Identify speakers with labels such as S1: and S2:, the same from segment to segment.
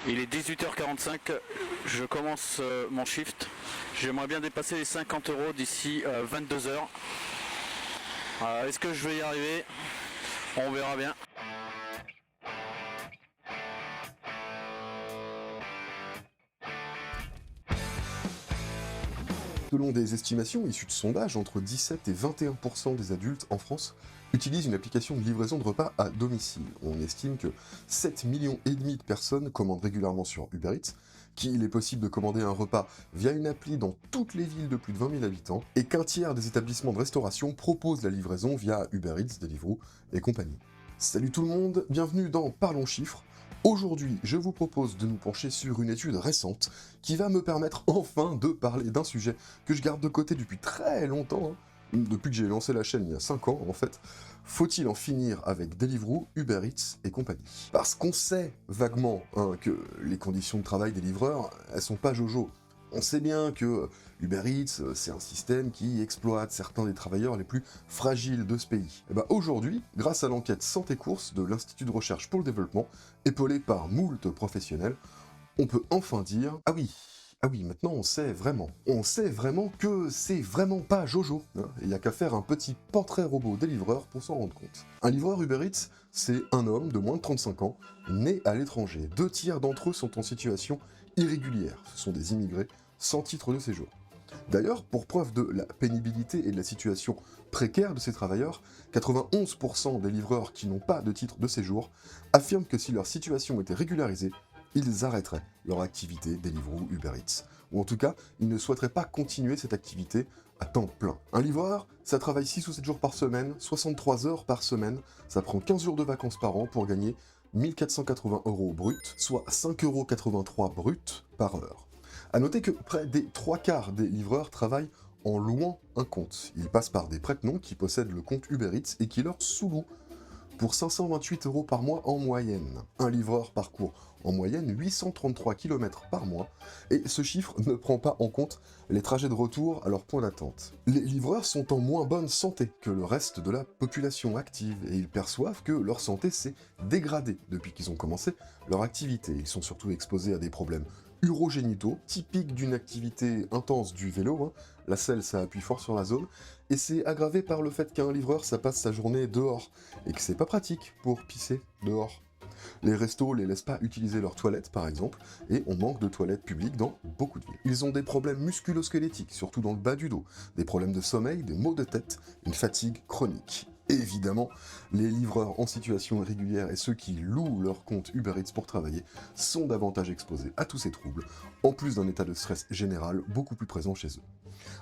S1: Il est 18h45, je commence mon shift. J'aimerais bien dépasser les 50 euros d'ici 22h. Est-ce que je vais y arriver? On verra bien.
S2: Selon des estimations issues de sondages, entre 17 et 21% des adultes en France utilisent une application de livraison de repas à domicile. On estime que 7,5 millions de personnes commandent régulièrement sur Uber Eats, qu'il est possible de commander un repas via une appli dans toutes les villes de plus de 20 000 habitants, et qu'un tiers des établissements de restauration proposent la livraison via Uber Eats, Deliveroo et compagnie. Salut tout le monde, bienvenue dans Parlons Chiffres. Aujourd'hui, je vous propose de nous pencher sur une étude récente qui va me permettre enfin de parler d'un sujet que je garde de côté depuis très longtemps, depuis que j'ai lancé la chaîne il y a 5 ans en fait. Faut-il en finir avec Deliveroo, Uber Eats et compagnie? Parce qu'on sait vaguement que les conditions de travail des livreurs, elles sont pas jojo. On sait bien que Uber Eats, c'est un système qui exploite certains des travailleurs les plus fragiles de ce pays. Et bah aujourd'hui, grâce à l'enquête Santé Course de l'Institut de recherche pour le développement, épaulé par moult professionnels, on peut enfin dire ah oui, maintenant on sait vraiment. On sait vraiment que c'est vraiment pas Jojo. Il n'y a qu'à faire un petit portrait robot des livreurs pour s'en rendre compte. Un livreur Uber Eats, c'est un homme de moins de 35 ans, né à l'étranger. 2 tiers d'entre eux sont en situation irrégulière. Ce sont des immigrés sans titre de séjour. D'ailleurs, pour preuve de la pénibilité et de la situation précaire de ces travailleurs, 91% des livreurs qui n'ont pas de titre de séjour affirment que si leur situation était régularisée, ils arrêteraient leur activité Deliveroo Uber Eats. Ou en tout cas, ils ne souhaiteraient pas continuer cette activité à temps plein. Un livreur, ça travaille 6 ou 7 jours par semaine, 63 heures par semaine, ça prend 15 jours de vacances par an pour gagner 1480 euros brut, soit 5,83 € brut par heure. A noter que près des 3 quarts des livreurs travaillent en louant un compte. Ils passent par des prête-noms qui possèdent le compte Uber Eats et qui leur sous-louent pour 528 € par mois en moyenne. Un livreur parcourt en moyenne 833 km par mois, et ce chiffre ne prend pas en compte les trajets de retour à leur point d'attente. Les livreurs sont en moins bonne santé que le reste de la population active, et ils perçoivent que leur santé s'est dégradée depuis qu'ils ont commencé leur activité. Ils sont surtout exposés à des problèmes urogénitaux, typiques d'une activité intense du vélo, la selle ça appuie fort sur la zone, et c'est aggravé par le fait qu'un livreur ça passe sa journée dehors, et que c'est pas pratique pour pisser dehors. Les restos les laissent pas utiliser leurs toilettes par exemple, et on manque de toilettes publiques dans beaucoup de villes. Ils ont des problèmes musculo-squelettiques, surtout dans le bas du dos, des problèmes de sommeil, des maux de tête, une fatigue chronique. Évidemment, les livreurs en situation irrégulière et ceux qui louent leur compte Uber Eats pour travailler sont davantage exposés à tous ces troubles, en plus d'un état de stress général beaucoup plus présent chez eux.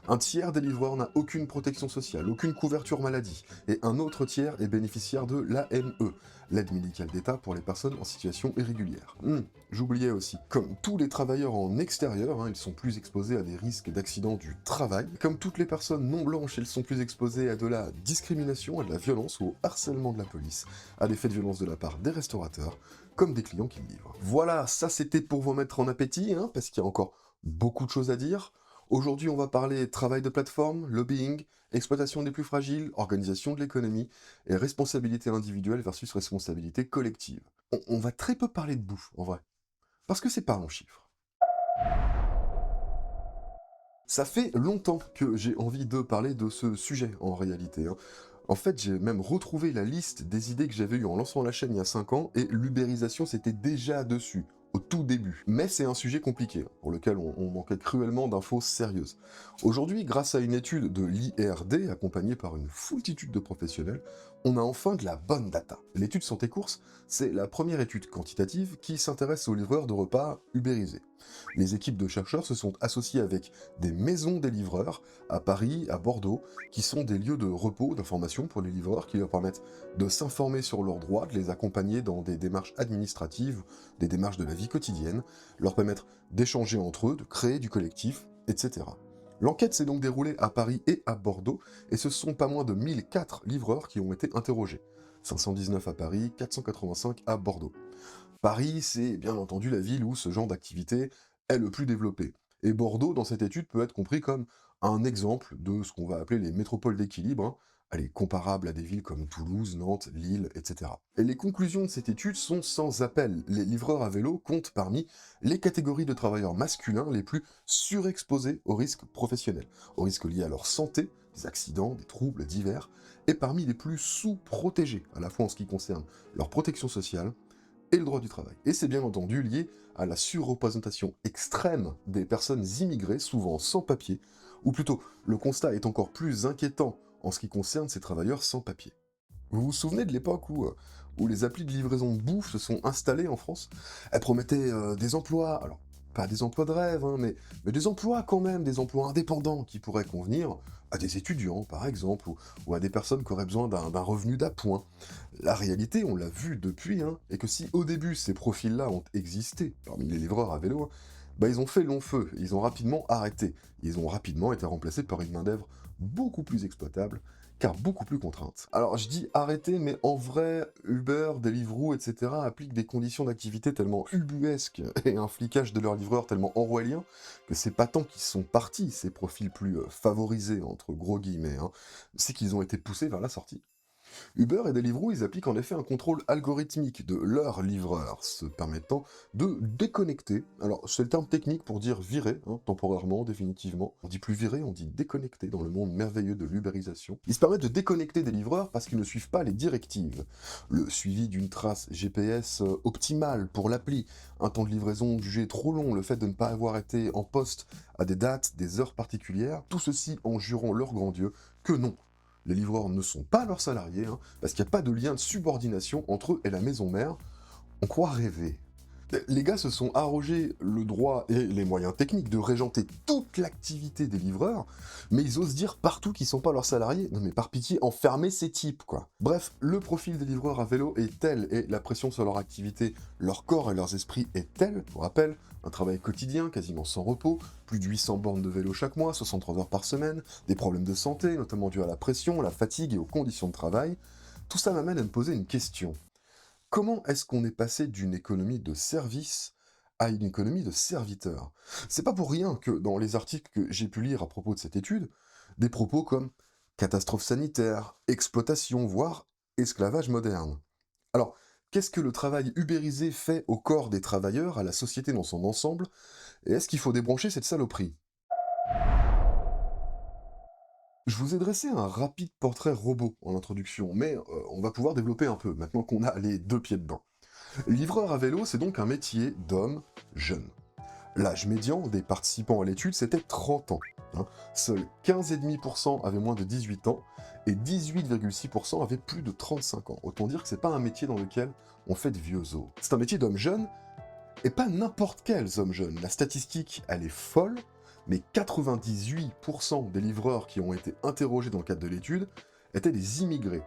S2: Un tiers des livreurs n'a aucune protection sociale, aucune couverture maladie, et un autre tiers est bénéficiaire de l'AME, l'aide médicale d'État pour les personnes en situation irrégulière. J'oubliais aussi, comme tous les travailleurs en extérieur, ils sont plus exposés à des risques d'accidents du travail. Comme toutes les personnes non blanches, ils sont plus exposés à de la discrimination, à de la violence ou au harcèlement de la police, à des faits de violence de la part des restaurateurs, comme des clients qui livrent. Voilà, ça c'était pour vous mettre en appétit, parce qu'il y a encore beaucoup de choses à dire. Aujourd'hui, on va parler travail de plateforme, lobbying, exploitation des plus fragiles, organisation de l'économie et responsabilité individuelle versus responsabilité collective. On va très peu parler de bouffe, en vrai, parce que c'est pas en chiffres. Ça fait longtemps que j'ai envie de parler de ce sujet, en réalité. En fait, j'ai même retrouvé la liste des idées que j'avais eues en lançant la chaîne il y a 5 ans, et l'ubérisation c'était déjà dessus, au tout début. Mais c'est un sujet compliqué, pour lequel on manquait cruellement d'infos sérieuses. Aujourd'hui, grâce à une étude de l'IRD, accompagnée par une foultitude de professionnels, on a enfin de la bonne data. L'étude Santé Course, c'est la première étude quantitative qui s'intéresse aux livreurs de repas ubérisés. Les équipes de chercheurs se sont associées avec des maisons des livreurs à Paris, à Bordeaux, qui sont des lieux de repos, d'information pour les livreurs, qui leur permettent de s'informer sur leurs droits, de les accompagner dans des démarches administratives, des démarches de la vie quotidienne, leur permettre d'échanger entre eux, de créer du collectif, etc. L'enquête s'est donc déroulée à Paris et à Bordeaux, et ce sont pas moins de 1004 livreurs qui ont été interrogés. 519 à Paris, 485 à Bordeaux. Paris, c'est bien entendu la ville où ce genre d'activité est le plus développé. Et Bordeaux, dans cette étude, peut être compris comme un exemple de ce qu'on va appeler les métropoles d'équilibre, allez, comparables à des villes comme Toulouse, Nantes, Lille, etc. Et les conclusions de cette étude sont sans appel. Les livreurs à vélo comptent parmi les catégories de travailleurs masculins les plus surexposés aux risques professionnels, aux risques liés à leur santé, des accidents, des troubles divers, et parmi les plus sous-protégés, à la fois en ce qui concerne leur protection sociale et le droit du travail. Et c'est bien entendu lié à la surreprésentation extrême des personnes immigrées, souvent sans papier, ou plutôt, le constat est encore plus inquiétant en ce qui concerne ces travailleurs sans papier. Vous vous souvenez de l'époque où les applis de livraison de bouffe se sont installées en France? Elles promettaient des emplois, alors pas des emplois de rêve, hein, mais des emplois quand même, des emplois indépendants qui pourraient convenir à des étudiants par exemple, ou à des personnes qui auraient besoin d'un revenu d'appoint. La réalité, on l'a vu depuis, hein, est que si au début ces profils-là ont existé parmi les livreurs à vélo, hein, bah ils ont fait long feu, ils ont rapidement arrêté, ils ont rapidement été remplacés par une main-d'œuvre beaucoup plus exploitable, car beaucoup plus contrainte. Alors je dis arrêter, mais en vrai, Uber, Deliveroo, etc. appliquent des conditions d'activité tellement ubuesques et un flicage de leurs livreurs tellement orwellien que c'est pas tant qu'ils sont partis, ces profils plus favorisés, entre gros guillemets, hein, c'est qu'ils ont été poussés vers la sortie. Uber et Deliveroo, ils appliquent en effet un contrôle algorithmique de leurs livreurs, se permettant de déconnecter. Alors, c'est le terme technique pour dire virer, hein, temporairement, définitivement. On dit plus virer, on dit déconnecter dans le monde merveilleux de l'ubérisation. Ils se permettent de déconnecter des livreurs parce qu'ils ne suivent pas les directives. Le suivi d'une trace GPS optimale pour l'appli, un temps de livraison jugé trop long, le fait de ne pas avoir été en poste à des dates, des heures particulières, tout ceci en jurant leur grand Dieu que non, les livreurs ne sont pas leurs salariés, hein, parce qu'il n'y a pas de lien de subordination entre eux et la maison mère. On croit rêver. Les gars se sont arrogés le droit et les moyens techniques de régenter toute l'activité des livreurs, mais ils osent dire partout qu'ils sont pas leurs salariés. Non mais par pitié, enfermez ces types, quoi. Bref, le profil des livreurs à vélo est tel, et la pression sur leur activité, leur corps et leurs esprits est telle, pour rappel, un travail quotidien, quasiment sans repos, plus de 800 bornes de vélo chaque mois, 63 heures par semaine, des problèmes de santé, notamment dus à la pression, la fatigue et aux conditions de travail. Tout ça m'amène à me poser une question. Comment est-ce qu'on est passé d'une économie de service à une économie de serviteurs? C'est pas pour rien que dans les articles que j'ai pu lire à propos de cette étude, des propos comme catastrophe sanitaire, exploitation, voire esclavage moderne. Alors, qu'est-ce que le travail ubérisé fait au corps des travailleurs, à la société dans son ensemble, et est-ce qu'il faut débrancher cette saloperie? Je vous ai dressé un rapide portrait robot en introduction, mais on va pouvoir développer un peu, maintenant qu'on a les deux pieds dedans. Livreur à vélo, c'est donc un métier d'homme jeune. L'âge médian des participants à l'étude, c'était 30 ans. Hein. Seuls 15,5% avaient moins de 18 ans et 18,6% avaient plus de 35 ans. Autant dire que c'est pas un métier dans lequel on fait de vieux os. C'est un métier d'homme jeune, et pas n'importe quels hommes jeunes. La statistique, elle est folle, mais 98% des livreurs qui ont été interrogés dans le cadre de l'étude étaient des immigrés.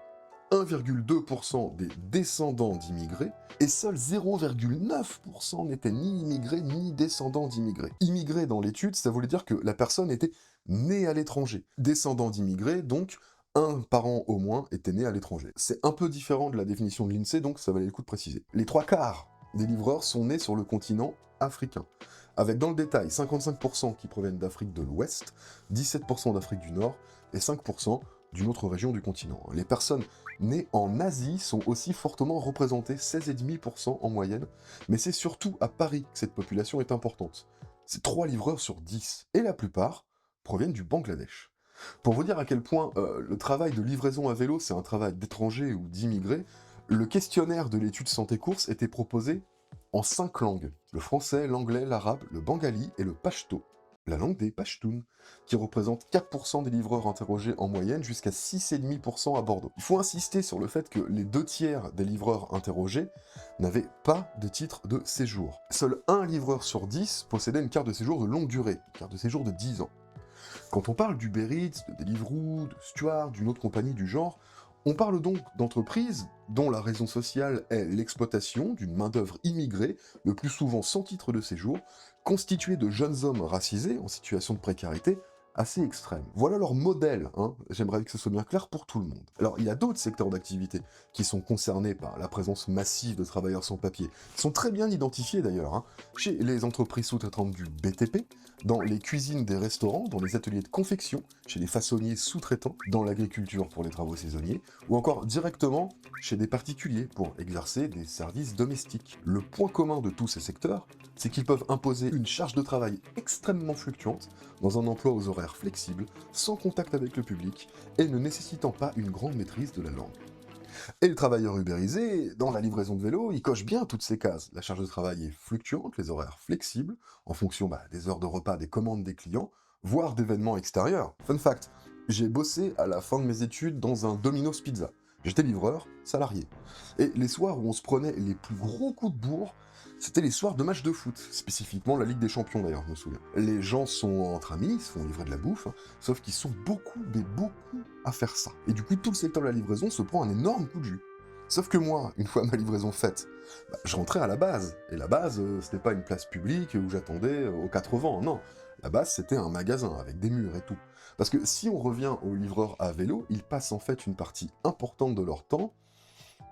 S2: 1,2% des descendants d'immigrés, et seuls 0,9% n'étaient ni immigrés ni descendants d'immigrés. Immigrés dans l'étude, ça voulait dire que la personne était née à l'étranger. Descendant d'immigrés, donc, un parent au moins était né à l'étranger. C'est un peu différent de la définition de l'INSEE, donc ça valait le coup de préciser. Les trois quarts des livreurs sont nés sur le continent africain, avec dans le détail 55% qui proviennent d'Afrique de l'Ouest, 17% d'Afrique du Nord et 5% d'une autre région du continent. Les personnes nées en Asie sont aussi fortement représentées, 16,5% en moyenne, mais c'est surtout à Paris que cette population est importante. C'est 3 livreurs sur 10, et la plupart proviennent du Bangladesh. Pour vous dire à quel point le travail de livraison à vélo c'est un travail d'étrangers ou d'immigrés, le questionnaire de l'étude santé-course était proposé en 5 langues, le français, l'anglais, l'arabe, le bengali et le pashto, la langue des Pashtuns, qui représente 4% des livreurs interrogés en moyenne, jusqu'à 6,5% à Bordeaux. Il faut insister sur le fait que les 2 tiers des livreurs interrogés n'avaient pas de titre de séjour. Seul un livreur sur 10 possédait une carte de séjour de longue durée, une carte de séjour de 10 ans. Quand on parle d'Uber Eats, de Deliveroo, de Stuart, d'une autre compagnie du genre, on parle donc d'entreprises dont la raison sociale est l'exploitation d'une main-d'œuvre immigrée, le plus souvent sans titre de séjour, constituée de jeunes hommes racisés en situation de précarité, assez extrême. Voilà leur modèle, hein. J'aimerais que ce soit bien clair pour tout le monde. Alors, il y a d'autres secteurs d'activité qui sont concernés par la présence massive de travailleurs sans papier, qui sont très bien identifiés d'ailleurs, hein. Chez les entreprises sous-traitantes du BTP, dans les cuisines des restaurants, dans les ateliers de confection, chez les façonniers sous-traitants, dans l'agriculture pour les travaux saisonniers, ou encore directement chez des particuliers pour exercer des services domestiques. Le point commun de tous ces secteurs, c'est qu'ils peuvent imposer une charge de travail extrêmement fluctuante, dans un emploi aux horaires flexibles, sans contact avec le public, et ne nécessitant pas une grande maîtrise de la langue. Et le travailleur ubérisé, dans la livraison de vélo, il coche bien toutes ces cases. La charge de travail est fluctuante, les horaires flexibles, en fonction des heures de repas, des commandes des clients, voire d'événements extérieurs. Fun fact, j'ai bossé à la fin de mes études dans un Domino's Pizza. J'étais livreur, salarié. Et les soirs où on se prenait les plus gros coups de bourre, c'était les soirs de matchs de foot, spécifiquement la Ligue des Champions d'ailleurs, je me souviens. Les gens sont entre amis, ils se font livrer de la bouffe, hein, sauf qu'ils sont beaucoup, mais beaucoup à faire ça. Et du coup, tout le secteur de la livraison se prend un énorme coup de jus. Sauf que moi, une fois ma livraison faite, je rentrais à la base. Et la base, c'était pas une place publique où j'attendais aux 4 vents, non. La base, c'était un magasin avec des murs et tout. Parce que si on revient aux livreurs à vélo, ils passent en fait une partie importante de leur temps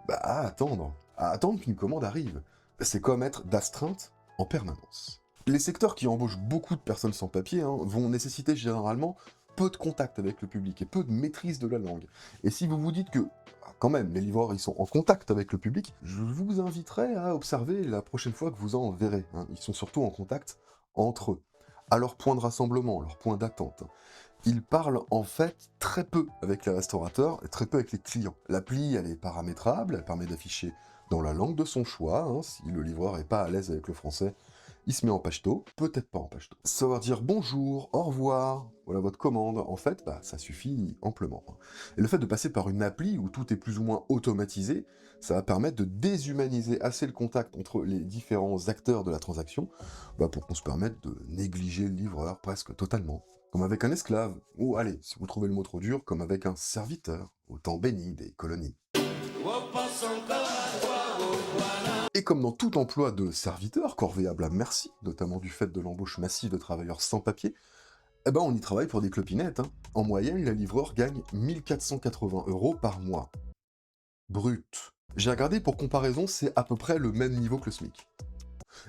S2: à attendre qu'une commande arrive. C'est comme être d'astreinte en permanence. Les secteurs qui embauchent beaucoup de personnes sans papier vont nécessiter généralement peu de contact avec le public et peu de maîtrise de la langue. Et si vous vous dites que, quand même, les livreurs ils sont en contact avec le public, je vous inviterai à observer la prochaine fois que vous en verrez. Ils sont surtout en contact entre eux, à leur point de rassemblement, leur point d'attente. Ils parlent en fait très peu avec les restaurateurs et très peu avec les clients. L'appli, elle est paramétrable, elle permet d'afficher dans la langue de son choix. Si le livreur n'est pas à l'aise avec le français, il se met en pachto, peut-être pas en pachto. Savoir dire bonjour, au revoir, voilà votre commande, en fait, ça suffit amplement. Et le fait de passer par une appli où tout est plus ou moins automatisé, ça va permettre de déshumaniser assez le contact entre les différents acteurs de la transaction, pour qu'on se permette de négliger le livreur presque totalement. Comme avec un esclave, ou allez, si vous trouvez le mot trop dur, comme avec un serviteur, au temps béni des colonies. Et comme dans tout emploi de serviteur, corvéable à merci, notamment du fait de l'embauche massive de travailleurs sans papier, on y travaille pour des clopinettes. En moyenne, les livreurs gagnent 1480 € par mois. Brut. J'ai regardé pour comparaison, c'est à peu près le même niveau que le SMIC.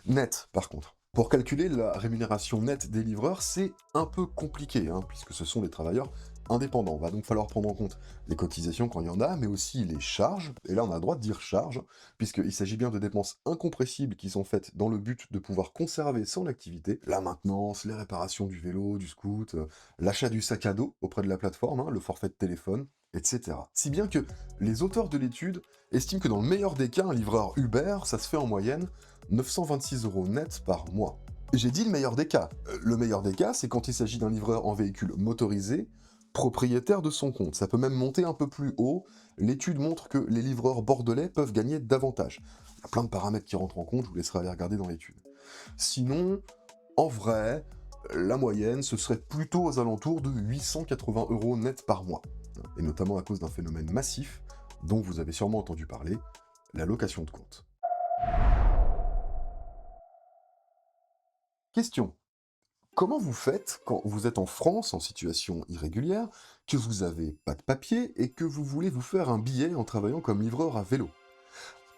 S2: Net, par contre. Pour calculer la rémunération nette des livreurs, c'est un peu compliqué, puisque ce sont des travailleurs indépendants. Va donc falloir prendre en compte les cotisations quand il y en a, mais aussi les charges, et là on a le droit de dire charges, puisqu'il s'agit bien de dépenses incompressibles qui sont faites dans le but de pouvoir conserver son activité, la maintenance, les réparations du vélo, du scoot, l'achat du sac à dos auprès de la plateforme, le forfait de téléphone, etc. Si bien que les auteurs de l'étude estiment que dans le meilleur des cas, un livreur Uber, ça se fait en moyenne 926 € net par mois. J'ai dit le meilleur des cas. Le meilleur des cas, c'est quand il s'agit d'un livreur en véhicule motorisé, propriétaire de son compte. Ça peut même monter un peu plus haut. L'étude montre que les livreurs bordelais peuvent gagner davantage. Il y a plein de paramètres qui rentrent en compte, je vous laisserai aller regarder dans l'étude. Sinon, en vrai, la moyenne, ce serait plutôt aux alentours de 880 € net par mois. Et notamment à cause d'un phénomène massif, dont vous avez sûrement entendu parler, la location de compte. Question. Comment vous faites quand vous êtes en France en situation irrégulière, que vous n'avez pas de papier et que vous voulez vous faire un billet en travaillant comme livreur à vélo?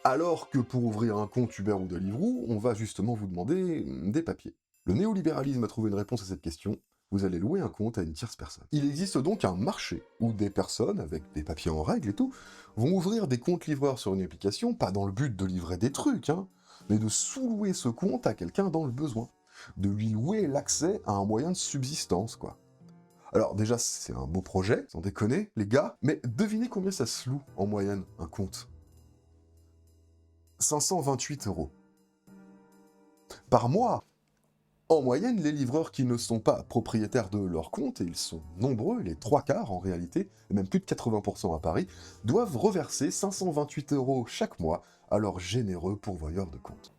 S2: Alors que pour ouvrir un compte Uber ou Deliveroo, on va justement vous demander des papiers. Le néolibéralisme a trouvé une réponse à cette question. Vous allez louer un compte à une tierce personne. Il existe donc un marché où des personnes, avec des papiers en règle et tout, vont ouvrir des comptes livreurs sur une application, pas dans le but de livrer des trucs, mais de sous-louer ce compte à quelqu'un dans le besoin. De lui louer l'accès à un moyen de subsistance, quoi. Alors déjà, c'est un beau projet, sans déconner, les gars, mais devinez combien ça se loue en moyenne, un compte? 528 € par mois. En moyenne, les livreurs qui ne sont pas propriétaires de leur compte, et ils sont nombreux, les 3/4 en réalité, et même plus de 80% à Paris, doivent reverser 528 € chaque mois à leurs généreux pourvoyeurs de compte.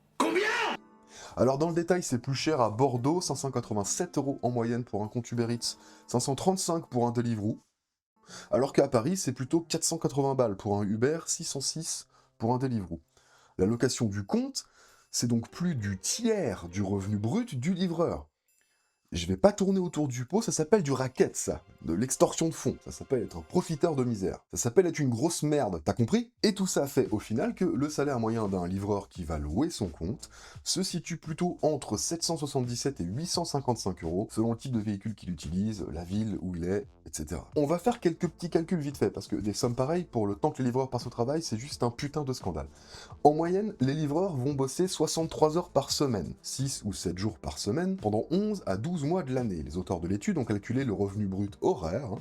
S2: Alors dans le détail, c'est plus cher à Bordeaux, 587 € en moyenne pour un compte Uber Eats, 535 pour un Deliveroo, alors qu'à Paris, c'est plutôt 480 balles pour un Uber, 606 pour un Deliveroo. La location du compte, c'est donc plus du tiers du revenu brut du livreur. Je vais pas tourner autour du pot, ça s'appelle du racket, ça. De l'extorsion de fonds. Ça s'appelle être un profiteur de misère. Ça s'appelle être une grosse merde, t'as compris? Et tout ça fait au final que le salaire moyen d'un livreur qui va louer son compte se situe plutôt entre 777 et 855 euros, selon le type de véhicule qu'il utilise, la ville où il est, etc. On va faire quelques petits calculs vite fait, parce que des sommes pareilles, pour le temps que les livreurs passent au travail, c'est juste un putain de scandale. En moyenne, les livreurs vont bosser 63 heures par semaine, 6 ou 7 jours par semaine, pendant 11 à 12 mois de l'année. Les auteurs de l'étude ont calculé le revenu brut horaire,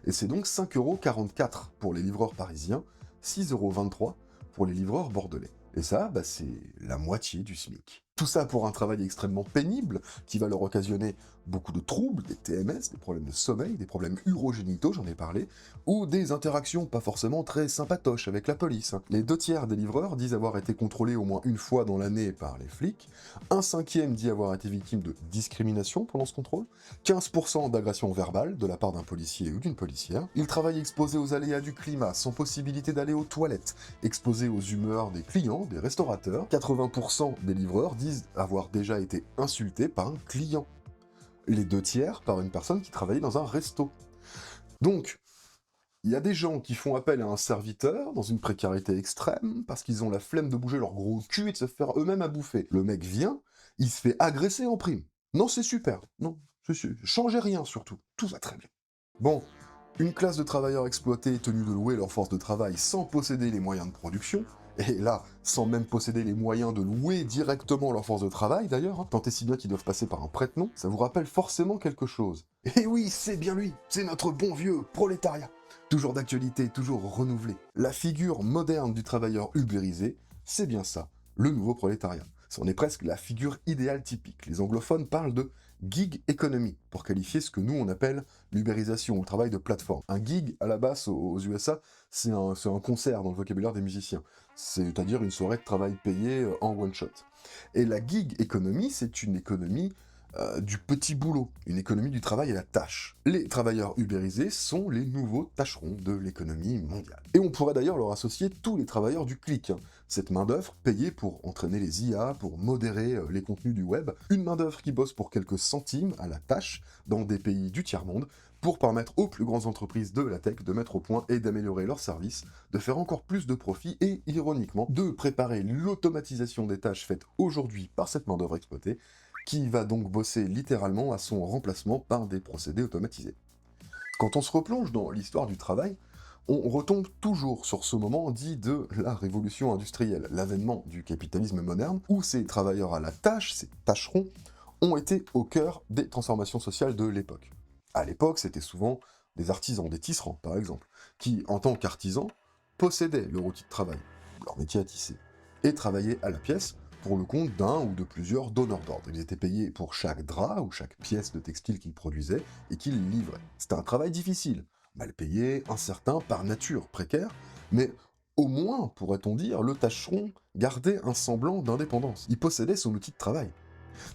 S2: et c'est donc 5,44 € pour les livreurs parisiens, 6,23 € pour les livreurs bordelais. Et ça, c'est la moitié du SMIC. Tout ça pour un travail extrêmement pénible, qui va leur occasionner beaucoup de troubles, des TMS, des problèmes de sommeil, des problèmes urogénitaux, j'en ai parlé, ou des interactions pas forcément très sympatoches avec la police. Les 2/3 des livreurs disent avoir été contrôlés au moins une fois dans l'année par les flics, 1/5 dit avoir été victime de discrimination pendant ce contrôle, 15% d'agression verbale de la part d'un policier ou d'une policière. Ils travaillent exposés aux aléas du climat, sans possibilité d'aller aux toilettes, exposés aux humeurs des clients, des restaurateurs. 80% des livreurs disent avoir déjà été insultés par un client. Les 2/3 par une personne qui travaillait dans un resto. Donc, il y a des gens qui font appel à un serviteur dans une précarité extrême parce qu'ils ont la flemme de bouger leur gros cul et de se faire eux-mêmes à bouffer. Le mec vient, il se fait agresser en prime. Non, c'est super. Non, changez rien surtout. Tout va très bien. Bon, une classe de travailleurs exploités tenus de louer leur force de travail sans posséder les moyens de production, et là, sans même posséder les moyens de louer directement leur force de travail d'ailleurs, tant et si bien qu'ils doivent passer par un prête-nom, ça vous rappelle forcément quelque chose. Et oui, c'est bien lui, c'est notre bon vieux prolétariat. Toujours d'actualité, toujours renouvelé. La figure moderne du travailleur ubérisé, c'est bien ça, le nouveau prolétariat. C'en est presque la figure idéale typique. Les anglophones parlent de gig economy pour qualifier ce que nous on appelle l'ubérisation ou le travail de plateforme. Un gig, à la base, aux USA, c'est un concert dans le vocabulaire des musiciens. C'est-à-dire une soirée de travail payée en one-shot. Et la gig economy, c'est une économie du petit boulot, une économie du travail à la tâche. Les travailleurs ubérisés sont les nouveaux tâcherons de l'économie mondiale. Et on pourrait d'ailleurs leur associer tous les travailleurs du clic, cette main-d'œuvre payée pour entraîner les IA, pour modérer les contenus du web, une main-d'œuvre qui bosse pour quelques centimes à la tâche dans des pays du tiers-monde, pour permettre aux plus grandes entreprises de la tech de mettre au point et d'améliorer leurs services, de faire encore plus de profits et, ironiquement, de préparer l'automatisation des tâches faites aujourd'hui par cette main-d'œuvre exploitée, qui va donc bosser littéralement à son remplacement par des procédés automatisés. Quand on se replonge dans l'histoire du travail, on retombe toujours sur ce moment dit de la révolution industrielle, l'avènement du capitalisme moderne, où ces travailleurs à la tâche, ces tâcherons, ont été au cœur des transformations sociales de l'époque. À l'époque, c'était souvent des artisans, des tisserands par exemple, qui, en tant qu'artisans, possédaient leur outil de travail, leur métier à tisser, et travaillaient à la pièce pour le compte d'un ou de plusieurs donneurs d'ordre. Ils étaient payés pour chaque drap ou chaque pièce de textile qu'ils produisaient et qu'ils livraient. C'était un travail difficile, mal payé, incertain, par nature précaire, mais au moins, pourrait-on dire, le tâcheron gardait un semblant d'indépendance. Il possédait son outil de travail.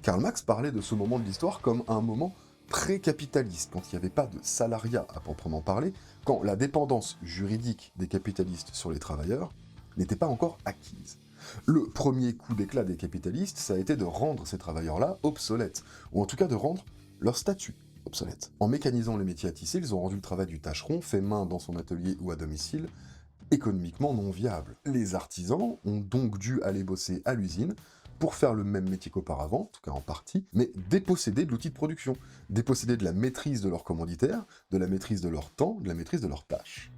S2: Karl Marx parlait de ce moment de l'histoire comme un moment pré-capitaliste, quand il n'y avait pas de salariat à proprement parler, quand la dépendance juridique des capitalistes sur les travailleurs n'était pas encore acquise. Le premier coup d'éclat des capitalistes, ça a été de rendre ces travailleurs-là obsolètes, ou en tout cas de rendre leur statut obsolète. En mécanisant les métiers à tisser, ils ont rendu le travail du tâcheron, fait main dans son atelier ou à domicile, économiquement non viable. Les artisans ont donc dû aller bosser à l'usine pour faire le même métier qu'auparavant, en tout cas en partie, mais dépossédés de l'outil de production, dépossédés de la maîtrise de leur commanditaire, de la maîtrise de leur temps, de la maîtrise de leurs tâches.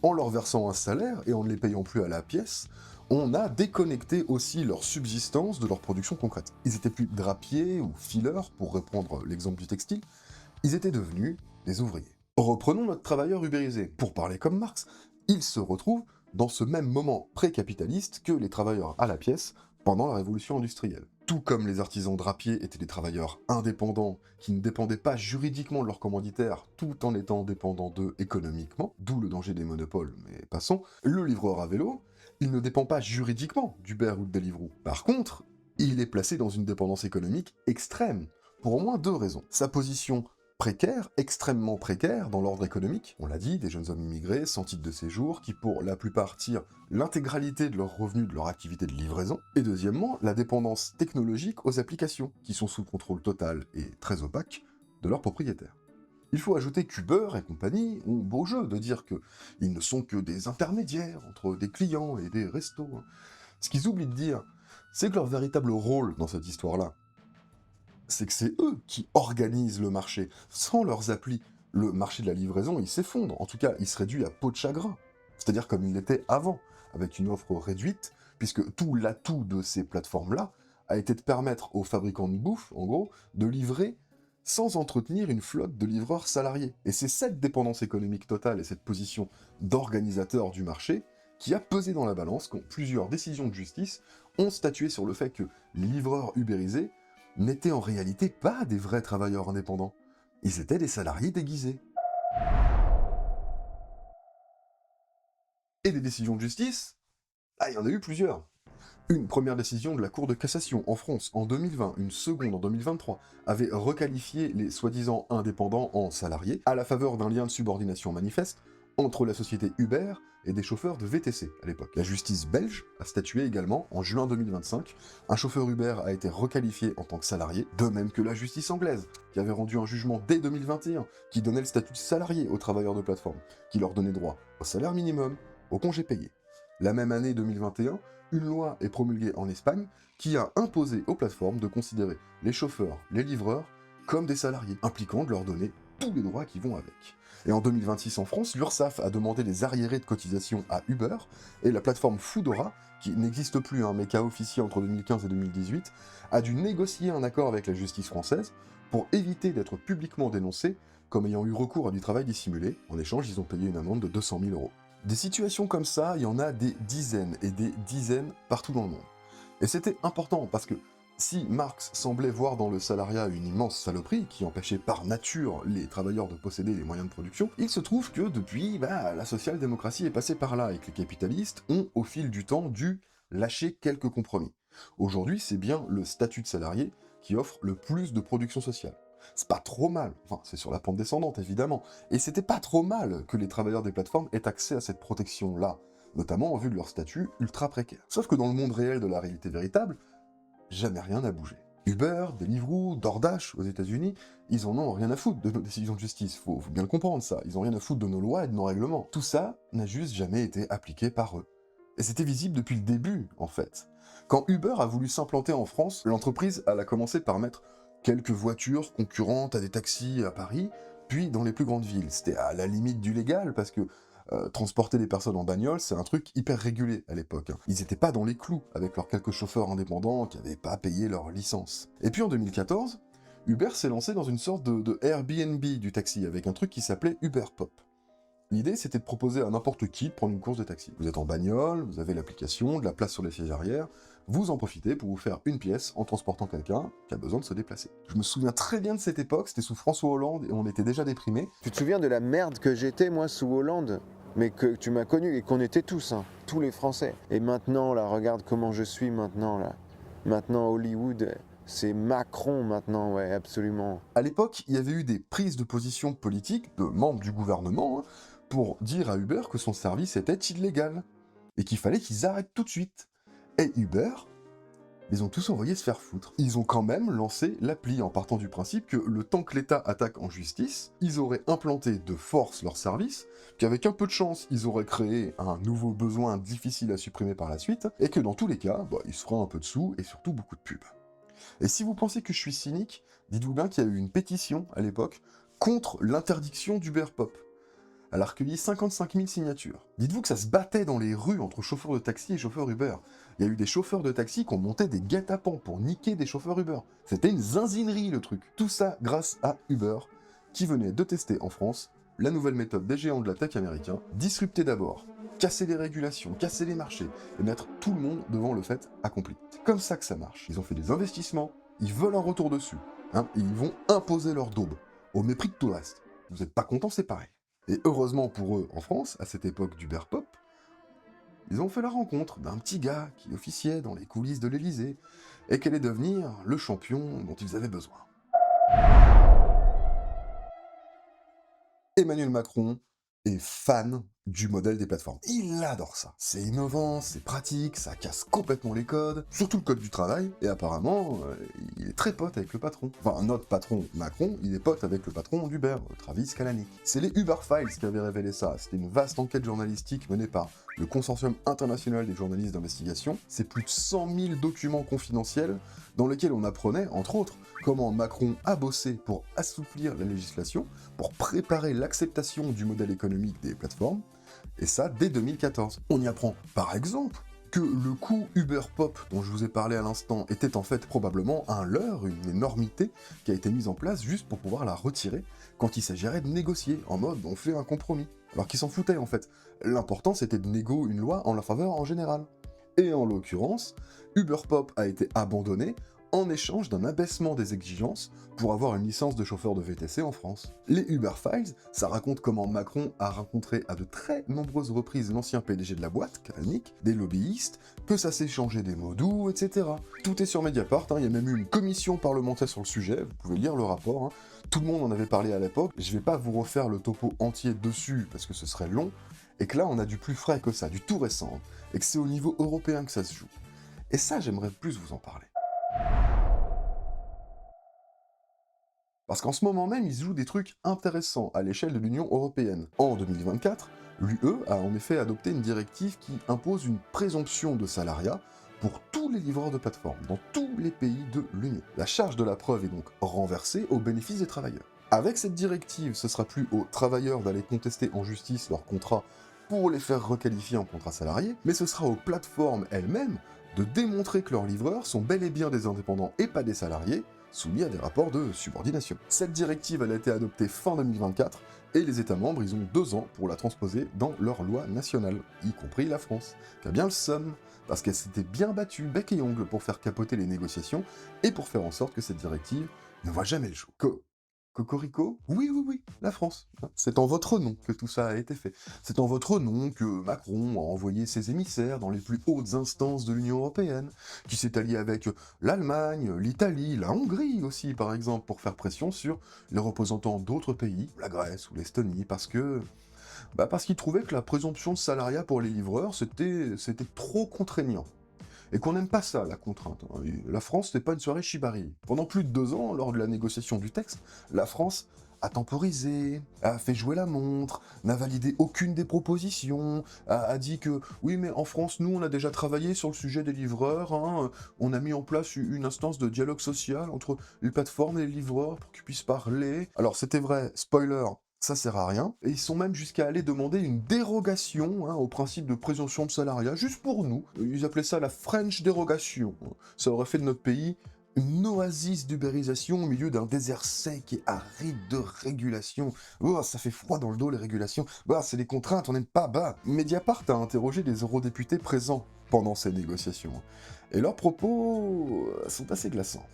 S2: En leur versant un salaire et en ne les payant plus à la pièce, on a déconnecté aussi leur subsistance de leur production concrète. Ils étaient plus drapiers ou fileurs, pour reprendre l'exemple du textile, ils étaient devenus des ouvriers. Reprenons notre travailleur ubérisé. Pour parler comme Marx, il se retrouve dans ce même moment pré-capitaliste que les travailleurs à la pièce pendant la révolution industrielle. Tout comme les artisans drapiers étaient des travailleurs indépendants qui ne dépendaient pas juridiquement de leur commanditaire tout en étant dépendants d'eux économiquement, d'où le danger des monopoles, mais passons, le livreur à vélo, il ne dépend pas juridiquement d'Uber ou de Deliveroo. Par contre, il est placé dans une dépendance économique extrême, pour au moins deux raisons. Sa position précaire, extrêmement précaire dans l'ordre économique, on l'a dit, des jeunes hommes immigrés sans titre de séjour qui pour la plupart tirent l'intégralité de leurs revenus de leur activité de livraison, et deuxièmement, la dépendance technologique aux applications, qui sont sous contrôle total et très opaque de leurs propriétaires. Il faut ajouter qu'Uber et compagnie ont beau jeu de dire qu'ils ne sont que des intermédiaires entre des clients et des restos. Ce qu'ils oublient de dire, c'est que leur véritable rôle dans cette histoire-là, c'est que c'est eux qui organisent le marché. Sans leurs applis, le marché de la livraison, il s'effondre. En tout cas, il se réduit à peau de chagrin. C'est-à-dire comme il l'était avant, avec une offre réduite, puisque tout l'atout de ces plateformes-là a été de permettre aux fabricants de bouffe, en gros, de livrer sans entretenir une flotte de livreurs salariés. Et c'est cette dépendance économique totale et cette position d'organisateur du marché qui a pesé dans la balance quand plusieurs décisions de justice ont statué sur le fait que les livreurs ubérisés n'étaient en réalité pas des vrais travailleurs indépendants. Ils étaient des salariés déguisés. Et des décisions de justice, il y en a eu plusieurs. Une première décision de la Cour de cassation en France en 2020, une seconde en 2023, avait requalifié les soi-disant indépendants en salariés à la faveur d'un lien de subordination manifeste entre la société Uber et des chauffeurs de VTC à l'époque. La justice belge a statué également en juin 2025. Un chauffeur Uber a été requalifié en tant que salarié, de même que la justice anglaise, qui avait rendu un jugement dès 2021 qui donnait le statut de salarié aux travailleurs de plateforme, qui leur donnait droit au salaire minimum, au congé payé. La même année 2021, une loi est promulguée en Espagne qui a imposé aux plateformes de considérer les chauffeurs, les livreurs, comme des salariés, impliquant de leur donner tous les droits qui vont avec. Et en 2026 en France, l'URSSAF a demandé des arriérés de cotisation à Uber, et la plateforme Foodora, qui n'existe plus mais qui a officié entre 2015 et 2018, a dû négocier un accord avec la justice française pour éviter d'être publiquement dénoncés comme ayant eu recours à du travail dissimulé. En échange, ils ont payé une amende de 200 000 €. Des situations comme ça, il y en a des dizaines et des dizaines partout dans le monde. Et c'était important parce que si Marx semblait voir dans le salariat une immense saloperie qui empêchait par nature les travailleurs de posséder les moyens de production, il se trouve que depuis, la social-démocratie est passée par là et que les capitalistes ont, au fil du temps, dû lâcher quelques compromis. Aujourd'hui, c'est bien le statut de salarié qui offre le plus de production sociale. C'est pas trop mal, enfin c'est sur la pente descendante évidemment, et c'était pas trop mal que les travailleurs des plateformes aient accès à cette protection-là, notamment en vue de leur statut ultra précaire. Sauf que dans le monde réel de la réalité véritable, jamais rien n'a bougé. Uber, Deliveroo, DoorDash aux États-Unis, ils en ont rien à foutre de nos décisions de justice, faut bien le comprendre ça, ils ont rien à foutre de nos lois et de nos règlements. Tout ça n'a juste jamais été appliqué par eux. Et c'était visible depuis le début, en fait. Quand Uber a voulu s'implanter en France, l'entreprise a commencé par mettre quelques voitures concurrentes à des taxis à Paris, puis dans les plus grandes villes. C'était à la limite du légal, parce que transporter des personnes en bagnole, c'est un truc hyper régulé à l'époque. Ils étaient pas dans les clous, avec leurs quelques chauffeurs indépendants qui n'avaient pas payé leur licence. Et puis en 2014, Uber s'est lancé dans une sorte de Airbnb du taxi, avec un truc qui s'appelait Uber Pop. L'idée, c'était de proposer à n'importe qui de prendre une course de taxi. Vous êtes en bagnole, vous avez l'application, de la place sur les sièges arrière, vous en profitez pour vous faire une pièce en transportant quelqu'un qui a besoin de se déplacer. Je me souviens très bien de cette époque, c'était sous François Hollande et on était déjà déprimés.
S3: Tu te souviens de la merde que j'étais, moi, sous Hollande? Mais que tu m'as connu et qu'on était tous, tous les Français. Et maintenant, là, regarde comment je suis maintenant, là. Maintenant, Hollywood, c'est Macron maintenant, ouais, absolument.
S2: À l'époque, il y avait eu des prises de position politiques de membres du gouvernement pour dire à Uber que son service était illégal et qu'il fallait qu'ils arrêtent tout de suite. Et Uber, ils ont tous envoyé se faire foutre. Ils ont quand même lancé l'appli en partant du principe que le temps que l'État attaque en justice, ils auraient implanté de force leur service, qu'avec un peu de chance, ils auraient créé un nouveau besoin difficile à supprimer par la suite, et que dans tous les cas, ils se feraient un peu de sous et surtout beaucoup de pubs. Et si vous pensez que je suis cynique, dites-vous bien qu'il y a eu une pétition à l'époque contre l'interdiction d'Uber Pop. Elle a recueilli 55 000 signatures. Dites-vous que ça se battait dans les rues entre chauffeurs de taxi et chauffeurs Uber. Il y a eu des chauffeurs de taxi qui ont monté des guet-apens pour niquer des chauffeurs Uber. C'était une zinzinerie le truc. Tout ça grâce à Uber, qui venait de tester en France la nouvelle méthode des géants de la tech américains, disrupter d'abord, casser les régulations, casser les marchés, et mettre tout le monde devant le fait accompli. C'est comme ça que ça marche. Ils ont fait des investissements, ils veulent un retour dessus, et ils vont imposer leur daube, au mépris de tout le reste. Vous n'êtes pas content, c'est pareil. Et heureusement pour eux, en France, à cette époque d'Uber Pop, ils ont fait la rencontre d'un petit gars qui officiait dans les coulisses de l'Élysée et qui allait devenir le champion dont ils avaient besoin. Emmanuel Macron est fan du modèle des plateformes. Il adore ça. C'est innovant, c'est pratique, ça casse complètement les codes, surtout le code du travail, et apparemment, il est très pote avec le patron. Enfin, notre patron, Macron, il est pote avec le patron d'Uber, Travis Kalanick. C'est les Uber Files qui avaient révélé ça. C'était une vaste enquête journalistique menée par le Consortium international des journalistes d'investigation. C'est plus de 100 000 documents confidentiels dans lesquels on apprenait, entre autres, comment Macron a bossé pour assouplir la législation, pour préparer l'acceptation du modèle économique des plateformes, et ça dès 2014. On y apprend, par exemple, que le coût Uber Pop dont je vous ai parlé à l'instant était en fait probablement un leurre, une énormité qui a été mise en place juste pour pouvoir la retirer quand il s'agirait de négocier, en mode on fait un compromis. Alors qu'ils s'en foutaient en fait. L'important c'était de négocier une loi en leur faveur en général. Et en l'occurrence, Uber Pop a été abandonné en échange d'un abaissement des exigences pour avoir une licence de chauffeur de VTC en France. Les Uber Files, ça raconte comment Macron a rencontré à de très nombreuses reprises l'ancien PDG de la boîte, Kalanick, des lobbyistes, que ça s'est changé des mots doux, etc. Tout est sur Mediapart, il y a même eu une commission parlementaire sur le sujet, vous pouvez lire le rapport, tout le monde en avait parlé à l'époque, je vais pas vous refaire le topo entier dessus parce que ce serait long, et que là on a du plus frais que ça, du tout récent, et que c'est au niveau européen que ça se joue. Et ça, j'aimerais plus vous en parler. Parce qu'en ce moment même, il se joue des trucs intéressants à l'échelle de l'Union européenne. En 2024, l'UE a en effet adopté une directive qui impose une présomption de salariat pour tous les livreurs de plateforme, dans tous les pays de l'Union. La charge de la preuve est donc renversée au bénéfice des travailleurs. Avec cette directive, ce sera plus aux travailleurs d'aller contester en justice leur contrat pour les faire requalifier en contrat salarié, mais ce sera aux plateformes elles-mêmes de démontrer que leurs livreurs sont bel et bien des indépendants et pas des salariés, soumis à des rapports de subordination. Cette directive elle a été adoptée fin 2024, et les États membres, ils ont 2 ans pour la transposer dans leur loi nationale, y compris la France, qui a bien le seum, parce qu'elle s'était bien battue bec et ongle pour faire capoter les négociations, et pour faire en sorte que cette directive ne voit jamais le jour. Cocorico? Oui, oui, oui, la France. C'est en votre nom que tout ça a été fait. C'est en votre nom que Macron a envoyé ses émissaires dans les plus hautes instances de l'Union européenne, qui s'est allié avec l'Allemagne, l'Italie, la Hongrie aussi, par exemple, pour faire pression sur les représentants d'autres pays, la Grèce ou l'Estonie, parce qu'ils trouvaient que la présomption de salariat pour les livreurs, c'était trop contraignant. Et qu'on n'aime pas ça, la contrainte. La France, c'est pas une soirée shibari. Pendant plus de 2 ans, lors de la négociation du texte, la France a temporisé, a fait jouer la montre, n'a validé aucune des propositions, a dit que oui, mais en France, nous, on a déjà travaillé sur le sujet des livreurs, on a mis en place une instance de dialogue social entre les plateformes et les livreurs pour qu'ils puissent parler. Alors, c'était vrai, spoiler, ça sert à rien, et ils sont même jusqu'à aller demander une dérogation au principe de présomption de salariat, juste pour nous. Ils appelaient ça la French dérogation. Ça aurait fait de notre pays une oasis d'ubérisation au milieu d'un désert sec et aride de régulation. Oh, ça fait froid dans le dos les régulations. Bah, c'est des contraintes, on n'aime pas. Mediapart a interrogé les eurodéputés présents pendant ces négociations, et leurs propos sont assez glaçants.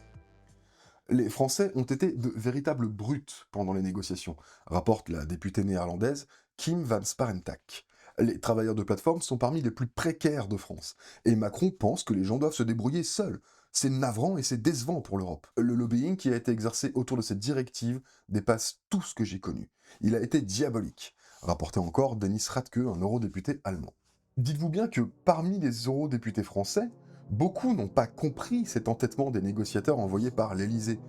S2: Les Français ont été de véritables brutes pendant les négociations, rapporte la députée néerlandaise Kim van Sparentak. Les travailleurs de plateforme sont parmi les plus précaires de France, et Macron pense que les gens doivent se débrouiller seuls. C'est navrant et c'est décevant pour l'Europe. Le lobbying qui a été exercé autour de cette directive dépasse tout ce que j'ai connu. Il a été diabolique, rapportait encore Dennis Radke, un eurodéputé allemand. Dites-vous bien que parmi les eurodéputés français, beaucoup n'ont pas compris cet entêtement des négociateurs envoyés par l'Élysée.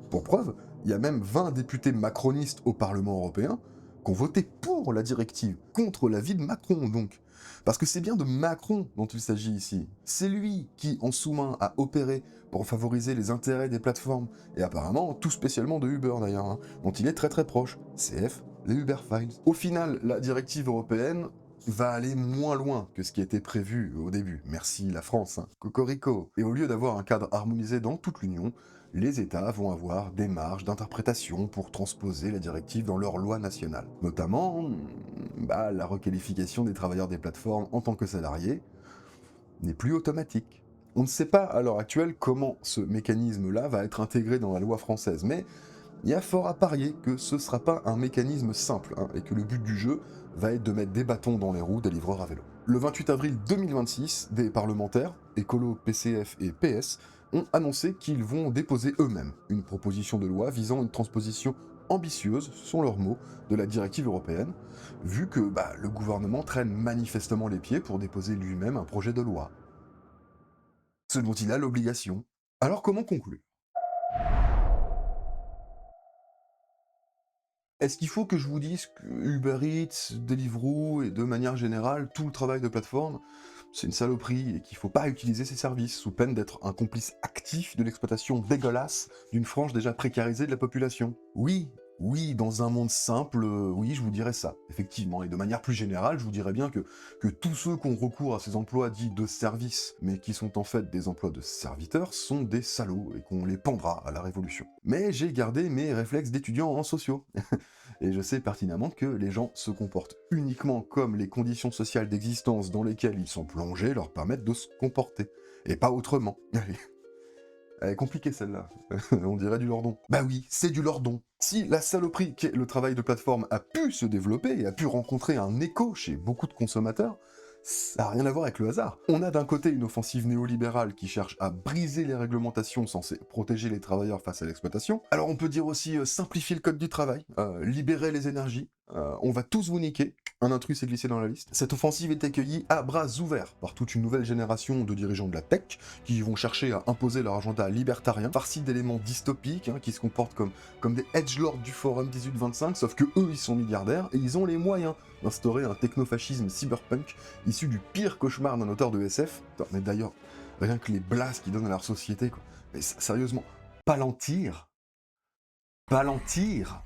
S2: Pour preuve, il y a même 20 députés macronistes au Parlement européen qui ont voté pour la directive, contre l'avis de Macron donc. Parce que c'est bien de Macron dont il s'agit ici. C'est lui qui, en sous-main, a opéré pour favoriser les intérêts des plateformes, et apparemment tout spécialement de Uber d'ailleurs, dont il est très très proche, CF, les Uber Files. Au final, la directive européenne va aller moins loin que ce qui était prévu au début. Merci la France, cocorico. Et au lieu d'avoir un cadre harmonisé dans toute l'Union, les États vont avoir des marges d'interprétation pour transposer la directive dans leur loi nationale. Notamment, la requalification des travailleurs des plateformes en tant que salariés n'est plus automatique. On ne sait pas à l'heure actuelle comment ce mécanisme-là va être intégré dans la loi française, mais il y a fort à parier que ce ne sera pas un mécanisme simple, et que le but du jeu va être de mettre des bâtons dans les roues des livreurs à vélo. Le 28 avril 2026, des parlementaires, écolo, PCF et PS, ont annoncé qu'ils vont déposer eux-mêmes une proposition de loi visant une transposition ambitieuse, ce sont leurs mots, de la directive européenne, vu que le gouvernement traîne manifestement les pieds pour déposer lui-même un projet de loi. Ce dont il a l'obligation. Alors comment conclure? Est-ce qu'il faut que je vous dise que Uber Eats, Deliveroo et de manière générale, tout le travail de plateforme, c'est une saloperie et qu'il faut pas utiliser ces services sous peine d'être un complice actif de l'exploitation dégueulasse d'une frange déjà précarisée de la population? Oui, dans un monde simple, oui, je vous dirais ça, effectivement. Et de manière plus générale, je vous dirais bien que tous ceux qui ont recours à ces emplois dits de service, mais qui sont en fait des emplois de serviteurs, sont des salauds et qu'on les pendra à la révolution. Mais j'ai gardé mes réflexes d'étudiant en sociaux. Et je sais pertinemment que les gens se comportent uniquement comme les conditions sociales d'existence dans lesquelles ils sont plongés leur permettent de se comporter. Et pas autrement. Elle est compliquée celle-là, on dirait du lordon. Bah oui, c'est du lordon. Si la saloperie qu'est le travail de plateforme a pu se développer et a pu rencontrer un écho chez beaucoup de consommateurs, ça n'a rien à voir avec le hasard. On a d'un côté une offensive néolibérale qui cherche à briser les réglementations censées protéger les travailleurs face à l'exploitation. Alors on peut dire aussi simplifier le code du travail, libérer les énergies, on va tous vous niquer. Un intrus s'est glissé dans la liste. Cette offensive est accueillie à bras ouverts par toute une nouvelle génération de dirigeants de la tech qui vont chercher à imposer leur agenda libertarien, farci d'éléments dystopiques, qui se comportent comme des edgelords du forum 1825, sauf que eux ils sont milliardaires et ils ont les moyens d'instaurer un technofascisme cyberpunk issu du pire cauchemar d'un auteur de SF. Mais d'ailleurs, rien que les blasts qu'ils donnent à leur société, quoi. Mais sérieusement, Palantir,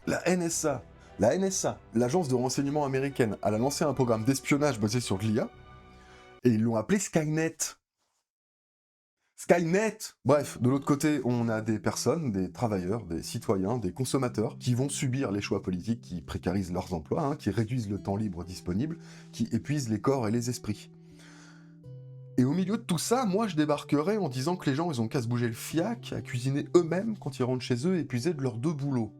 S2: la NSA, l'agence de renseignement américaine, elle a lancé un programme d'espionnage basé sur de l'IA, et ils l'ont appelé Skynet. Skynet! Bref, de l'autre côté, on a des personnes, des travailleurs, des citoyens, des consommateurs, qui vont subir les choix politiques qui précarisent leurs emplois, qui réduisent le temps libre disponible, qui épuisent les corps et les esprits. Et au milieu de tout ça, moi je débarquerai en disant que les gens ils ont qu'à se bouger le fiac, à cuisiner eux-mêmes quand ils rentrent chez eux épuisés de leurs deux boulots.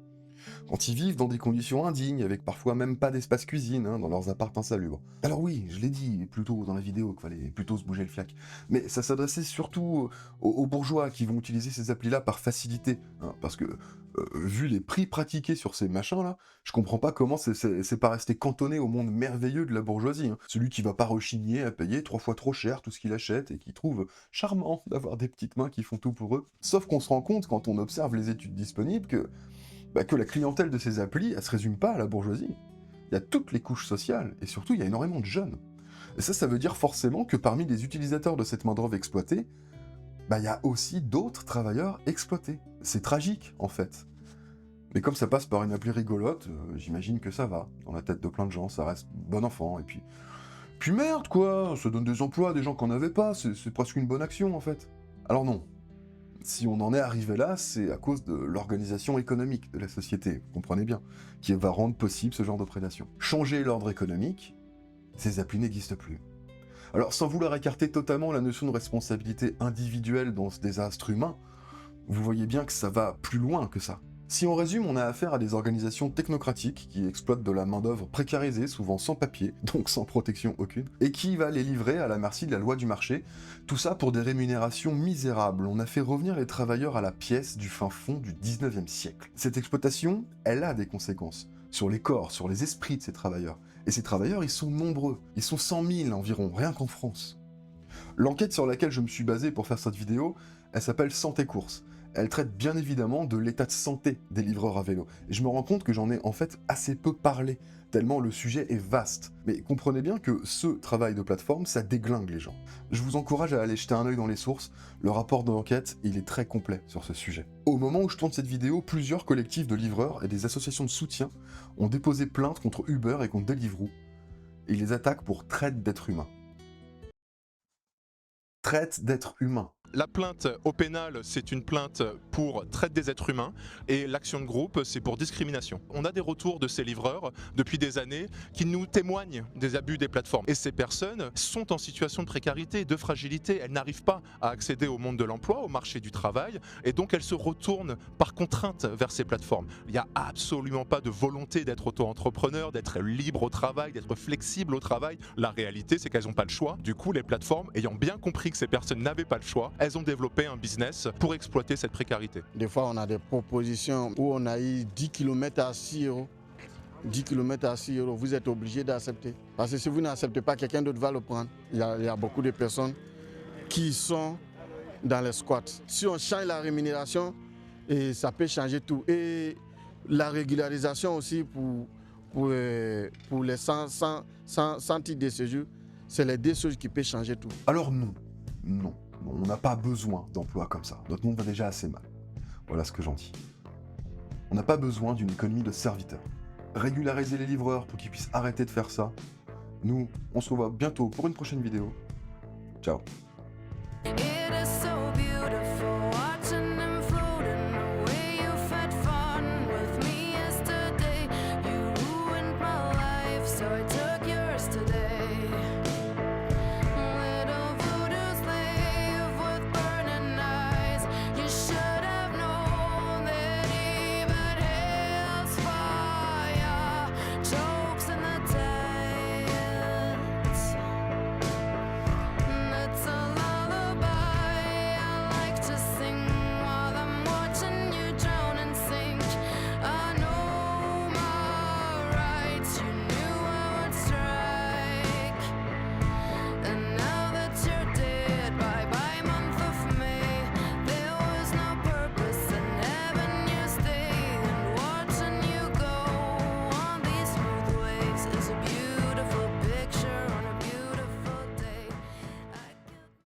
S2: Quand ils vivent dans des conditions indignes, avec parfois même pas d'espace cuisine, dans leurs appartements insalubres. Alors oui, je l'ai dit plus tôt dans la vidéo qu'il fallait plutôt se bouger le fiac, mais ça s'adressait surtout aux bourgeois qui vont utiliser ces applis-là par facilité, parce que, vu les prix pratiqués sur ces machins-là, je comprends pas comment c'est pas resté cantonné au monde merveilleux de la bourgeoisie, celui qui va pas rechigner à payer 3 fois trop cher tout ce qu'il achète et qui trouve charmant d'avoir des petites mains qui font tout pour eux. Sauf qu'on se rend compte quand on observe les études disponibles que la clientèle de ces applis, elle se résume pas à la bourgeoisie. Il y a toutes les couches sociales, et surtout il y a énormément de jeunes. Et ça veut dire forcément que parmi les utilisateurs de cette main-d'œuvre exploitée, il y a aussi d'autres travailleurs exploités. C'est tragique, en fait. Mais comme ça passe par une appli rigolote, j'imagine que ça va. Dans la tête de plein de gens, ça reste bon enfant, et puis merde, quoi, ça donne des emplois à des gens qui n'en avaient pas, c'est presque une bonne action, en fait. Alors non. Si on en est arrivé là, c'est à cause de l'organisation économique de la société, vous comprenez bien, qui va rendre possible ce genre de prédation. Changer l'ordre économique, ces applis n'existent plus. Alors sans vouloir écarter totalement la notion de responsabilité individuelle dans ce désastre humain, vous voyez bien que ça va plus loin que ça. Si on résume, on a affaire à des organisations technocratiques qui exploitent de la main-d'œuvre précarisée, souvent sans papier, donc sans protection aucune, et qui va les livrer à la merci de la loi du marché, tout ça pour des rémunérations misérables. On a fait revenir les travailleurs à la pièce du fin fond du 19e siècle. Cette exploitation, elle a des conséquences sur les corps, sur les esprits de ces travailleurs. Et ces travailleurs, ils sont nombreux, ils sont 100 000 environ, rien qu'en France. L'enquête sur laquelle je me suis basé pour faire cette vidéo, elle s'appelle Santé Course. Elle traite bien évidemment de l'état de santé des livreurs à vélo. Et je me rends compte que j'en ai en fait assez peu parlé, tellement le sujet est vaste. Mais comprenez bien que ce travail de plateforme, ça déglingue les gens. Je vous encourage à aller jeter un œil dans les sources, le rapport de l'enquête, il est très complet sur ce sujet. Au moment où je tourne cette vidéo, plusieurs collectifs de livreurs et des associations de soutien ont déposé plainte contre Uber et contre Deliveroo. Et ils les attaquent pour traite d'êtres humains. Traite d'êtres humains.
S4: La plainte au pénal, c'est une plainte pour traite des êtres humains et l'action de groupe, c'est pour discrimination. On a des retours de ces livreurs depuis des années qui nous témoignent des abus des plateformes. Et ces personnes sont en situation de précarité, de fragilité. Elles n'arrivent pas à accéder au monde de l'emploi, au marché du travail, et donc elles se retournent par contrainte vers ces plateformes. Il n'y a absolument pas de volonté d'être auto-entrepreneur, d'être libre au travail, d'être flexible au travail. La réalité, c'est qu'elles n'ont pas le choix. Du coup, les plateformes, ayant bien compris que que ces personnes n'avaient pas le choix, elles ont développé un business pour exploiter cette précarité.
S5: Des fois, on a des propositions où on a eu 10 km à 6 euros. 10 km à 6 euros, vous êtes obligé d'accepter. Parce que si vous n'acceptez pas, quelqu'un d'autre va le prendre. Il y a beaucoup de personnes qui sont dans les squats. Si on change la rémunération, et ça peut changer tout. Et la régularisation aussi pour les 100 titres de séjour, c'est les deux choses qui peuvent changer tout.
S2: Alors non, on n'a pas besoin d'emplois comme ça. Notre monde va déjà assez mal. Voilà ce que j'en dis. On n'a pas besoin d'une économie de serviteurs. Régulariser les livreurs pour qu'ils puissent arrêter de faire ça. Nous, on se revoit bientôt pour une prochaine vidéo. Ciao.
S6: Yeah.